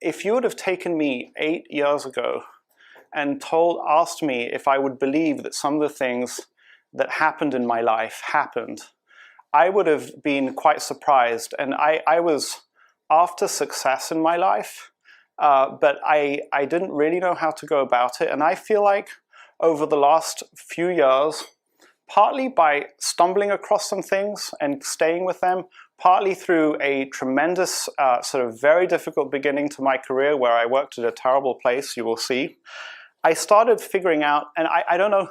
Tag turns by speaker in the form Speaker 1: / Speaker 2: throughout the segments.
Speaker 1: if you would have taken me 8 years ago and asked me if I would believe that some of the things that happened in my life happened, I would have been quite surprised. And I was after success in my life, but I didn't really know how to go about it. And I feel like over the last few years, partly by stumbling across some things and staying with them, partly through a tremendous, sort of very difficult beginning to my career where I worked at a terrible place, you will see, I started figuring out, and I don't know,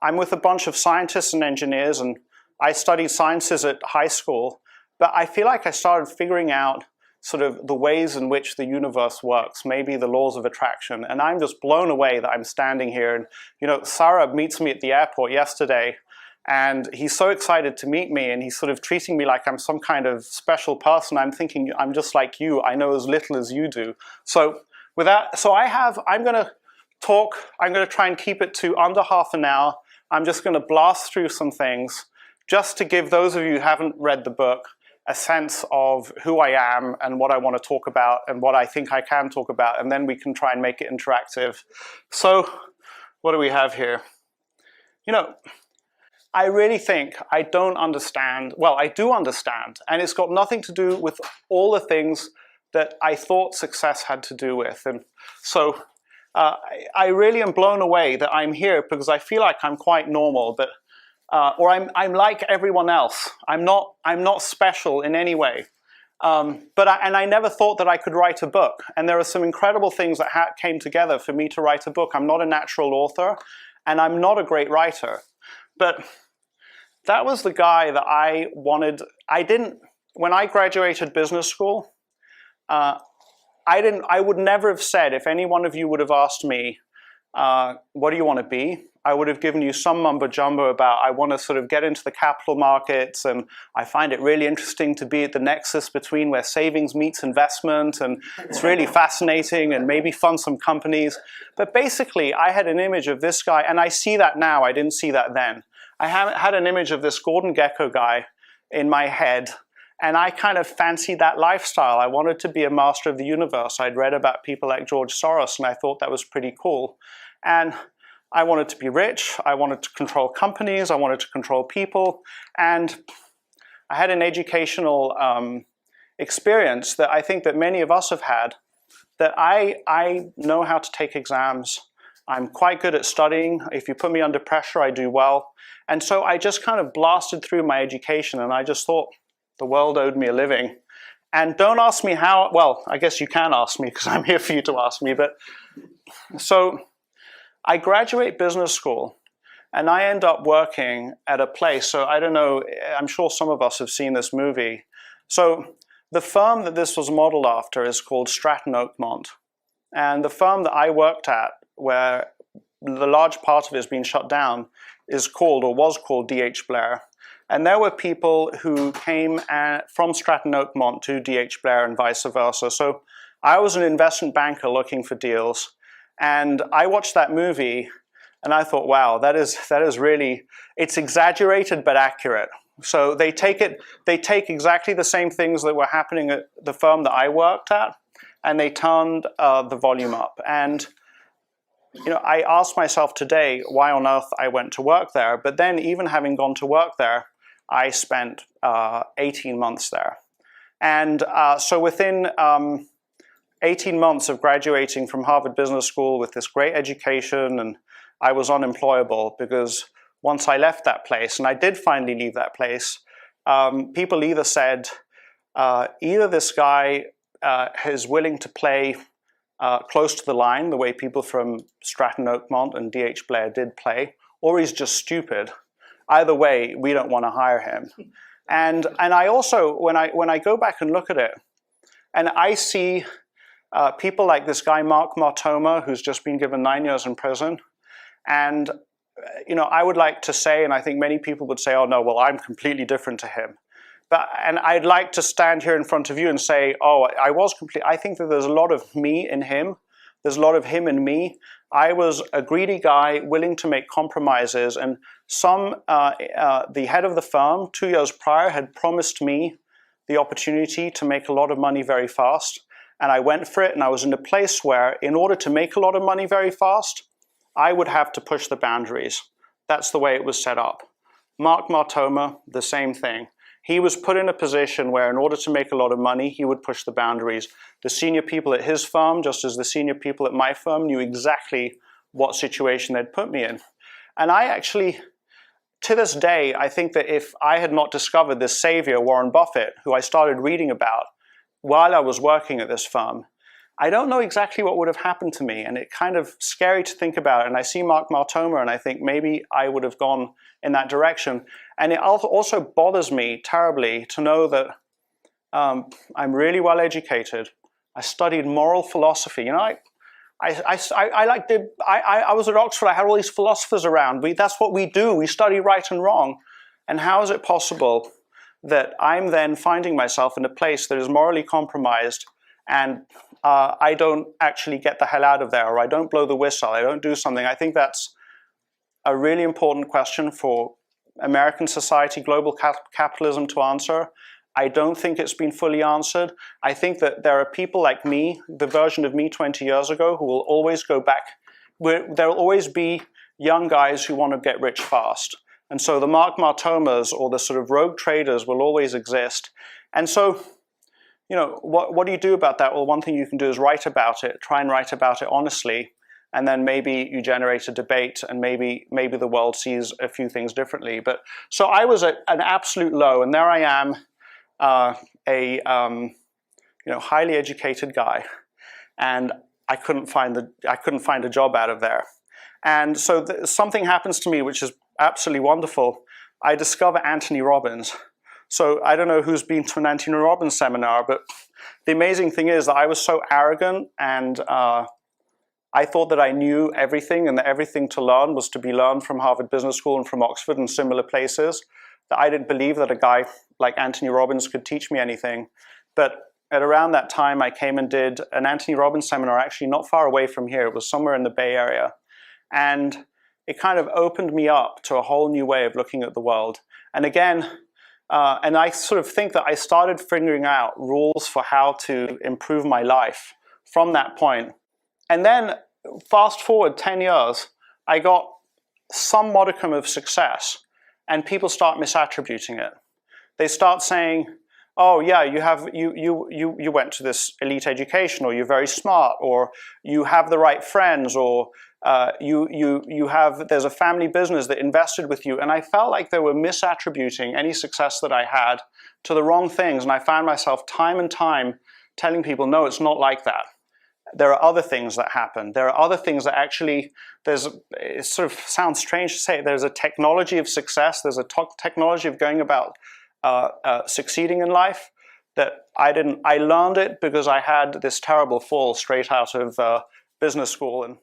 Speaker 1: I'm with a bunch of scientists and engineers, and I studied sciences at high school, but I feel like I started figuring out sort of the ways in which the universe works, maybe the laws of attraction, and I'm just blown away that I'm standing here. And Sarab meets me at the airport yesterday, and he's so excited to meet me, and he's sort of treating me like I'm some kind of special person. I'm thinking, I'm just like you, I know as little as you do. So with that, I'm going to talk, I'm going to try and keep it to under half an hour. I'm just going to blast through some things, just to give those of you who haven't read the book a sense of who I am and what I want to talk about and what I think I can talk about, and then we can try and make it interactive. So what do we have here? I really think I don't understand, well, I do understand, and it's got nothing to do with all the things that I thought success had to do with. And so I really am blown away that I'm here because I feel like I'm quite normal, but or I'm like everyone else. I'm not special in any way. But I never thought that I could write a book. And there are some incredible things that came together for me to write a book. I'm not a natural author, and I'm not a great writer. But that was the guy that I wanted. When I graduated business school, I would never have said, if any one of you would have asked me, what do you want to be? I would have given you some mumbo jumbo about I want to sort of get into the capital markets, and I find it really interesting to be at the nexus between where savings meets investment, and it's really fascinating, and maybe fund some companies. But basically, I had an image of this guy, and I see that now, I didn't see that then. I had an image of this Gordon Gekko guy in my head, and I kind of fancied that lifestyle. I wanted to be a master of the universe. I'd read about people like George Soros, and I thought that was pretty cool. And I wanted to be rich, I wanted to control companies, I wanted to control people, and I had an educational experience that I think that many of us have had, that I know how to take exams. I'm quite good at studying. If you put me under pressure, I do well. And so I just kind of blasted through my education, and I just thought the world owed me a living. And don't ask me how, well, I guess you can ask me because I'm here for you to ask me, but so I graduate business school, and I end up working at a place. So I don't know, I'm sure some of us have seen this movie. So the firm that this was modeled after is called Stratton Oakmont. And the firm that I worked at, where the large part of it has been shut down, is called, or was called, D.H. Blair. And there were people who came from Stratton Oakmont to D.H. Blair and vice versa. So I was an investment banker looking for deals. And I watched that movie, and I thought, wow, that is really, it's exaggerated but accurate. So they take exactly the same things that were happening at the firm that I worked at, and they turned the volume up. And I asked myself today why on earth I went to work there. But then, even having gone to work there, I spent 18 months there. And so within 18 months of graduating from Harvard Business School with this great education, and I was unemployable because once I left that place, and I did finally leave that place, people either said, either this guy is willing to play close to the line, the way people from Stratton Oakmont and D.H. Blair did play, or he's just stupid. Either way, we don't want to hire him. And I also, when I go back and look at it, and I see people like this guy, Mark Martoma, who's just been given 9 years in prison. And, I would like to say, and I think many people would say, oh no, well, I'm completely different to him. And I'd like to stand here in front of you and say, oh, I think that there's a lot of me in him. There's a lot of him in me. I was a greedy guy willing to make compromises. And the head of the firm 2 years prior had promised me the opportunity to make a lot of money very fast. and I went for it, and I was in a place where in order to make a lot of money very fast, I would have to push the boundaries. That's the way it was set up. Mark Martoma, the same thing. He was put in a position where in order to make a lot of money, he would push the boundaries. The senior people at his firm, just as the senior people at my firm, knew exactly what situation they'd put me in. And I actually, to this day, I think that if I had not discovered this savior, Warren Buffett, who I started reading about while I was working at this firm, I don't know exactly what would have happened to me, and it's kind of scary to think about. And I see Mark Martoma, and I think maybe I would have gone in that direction. And it also bothers me terribly to know that I'm really well educated. I studied moral philosophy. You know, I was at Oxford. I had all these philosophers around. That's what we do. We study right and wrong. And how is it possible that I'm then finding myself in a place that is morally compromised, and I don't actually get the hell out of there, or I don't blow the whistle, I don't do something? I think that's a really important question for American society, global capitalism to answer. I don't think it's been fully answered. I think that there are people like me, the version of me 20 years ago, who will always go back. There will always be young guys who want to get rich fast. And so the Mark Martomas or the sort of rogue traders will always exist. And so, you know, what do you do about that? Well, one thing you can do is write about it, try and write about it honestly, and then maybe you generate a debate, and maybe the world sees a few things differently. But so I was at an absolute low, and there I am, you know, highly educated guy, and I couldn't find a job out of there. And so something happens to me which is absolutely wonderful. I discover Anthony Robbins. So I don't know who's been to an Anthony Robbins seminar, but the amazing thing is that I was so arrogant, and I thought that I knew everything, and that everything to learn was to be learned from Harvard Business School and from Oxford and similar places, that I didn't believe that a guy like Anthony Robbins could teach me anything. But at around that time, I came and did an Anthony Robbins seminar, actually not far away from here. It was somewhere in the Bay Area. And it kind of opened me up to a whole new way of looking at the world. And again, and I sort of think that I started figuring out rules for how to improve my life from that point. And then fast forward 10 years, I got some modicum of success, and people start misattributing it. They start saying, oh yeah, you went to this elite education, or you're very smart, or you have the right friends, or there's a family business that invested with you. And I felt like they were misattributing any success that I had to the wrong things. And I found myself time and time telling people, no, it's not like that. There are other things that happen. There are other things that actually, it sort of sounds strange to say, there's a technology of success, there's a technology of going about succeeding in life that I learned it because I had this terrible fall straight out of business school. And